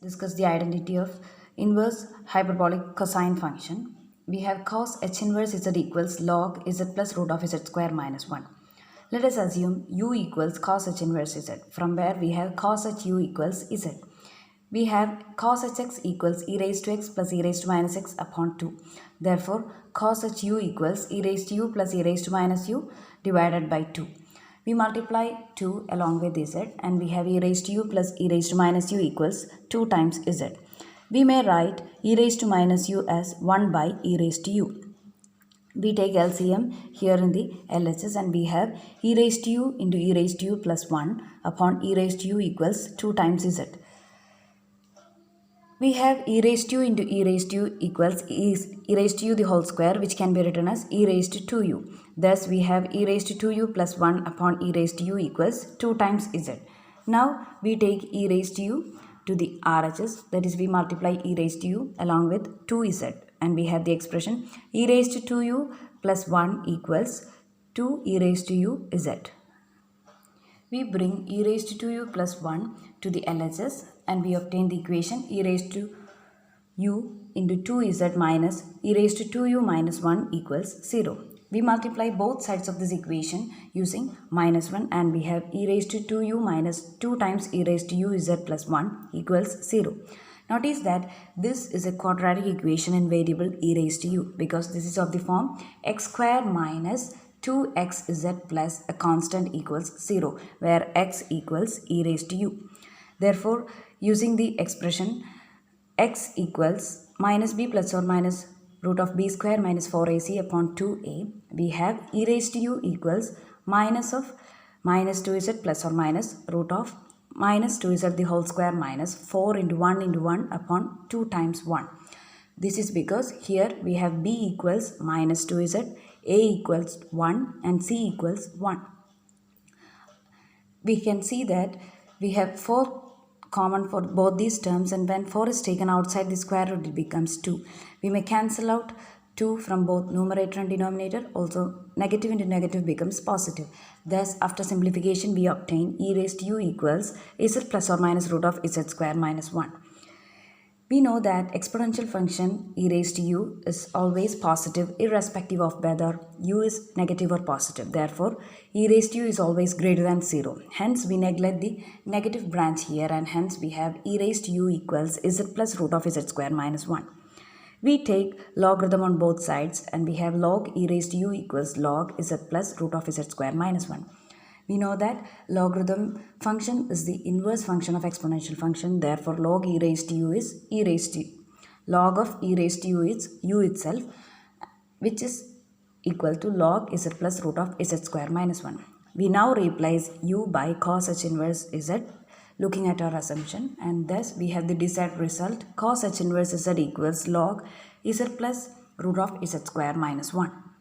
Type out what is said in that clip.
Discuss the identity of inverse hyperbolic cosine function. We have cos h inverse z equals log z plus root of z square minus 1. Let us assume u equals cos h inverse z, from where we have cos h u equals z. We have cos hx equals e raised to x plus e raised to minus x upon 2. Therefore, cos h u equals e raised to u plus e raised to minus u divided by 2. We multiply 2 along with z and we have e raised to u plus e raised to minus u equals 2 times z. We may write e raised to minus u as 1 by e raised to u. We take LCM here in the LHS and we have e raised to u into e raised to u plus 1 upon e raised to u equals 2 times z. We have e raised to u into e raised to u equals e raised to u the whole square, which can be written as e raised to 2u. Thus we have e raised to 2u plus 1 upon e raised to u equals 2 times z. Now we take e raised to u to the RHS, that is we multiply e raised to u along with 2z and we have the expression e raised to 2u plus 1 equals 2 e raised to u z. We bring e raised to 2u plus 1 to the LHS and we obtain the equation e raised to u into 2z minus e raised to 2u minus 1 equals 0. We multiply both sides of this equation using minus 1 and we have e raised to 2u minus 2 times e raised to u z plus 1 equals 0. Notice that this is a quadratic equation in variable e raised to u because this is of the form x square minus 2xz plus a constant equals 0 where x equals e raised to u. Therefore, using the expression x equals minus b plus or minus root of b square minus 4ac upon 2a, we have e raised to u equals minus of minus 2z plus or minus root of minus 2z the whole square minus 4 into 1 upon 2 times 1. This is because here we have b equals minus 2z, a equals 1 and c equals 1. We can see that we have 4 common for both these terms and when 4 is taken outside the square root it becomes 2. We may cancel out 2 from both numerator and denominator, also negative into negative becomes positive. Thus after simplification we obtain e raised to u equals z plus or minus root of z square minus 1. We know that exponential function e raised to u is always positive irrespective of whether u is negative or positive. Therefore, e raised to u is always greater than 0. Hence, we neglect the negative branch here and hence we have e raised to u equals z plus root of z square minus 1. We take logarithm on both sides and we have log e raised to u equals log z plus root of z square minus 1. We know that logarithm function is the inverse function of exponential function. Therefore, log e raised to u is e raised to log of e raised to u is u itself, which is equal to log z plus root of z square minus 1. We now replace u by cos h inverse z looking at our assumption and thus we have the desired result cos h inverse z equals log z plus root of z square minus 1.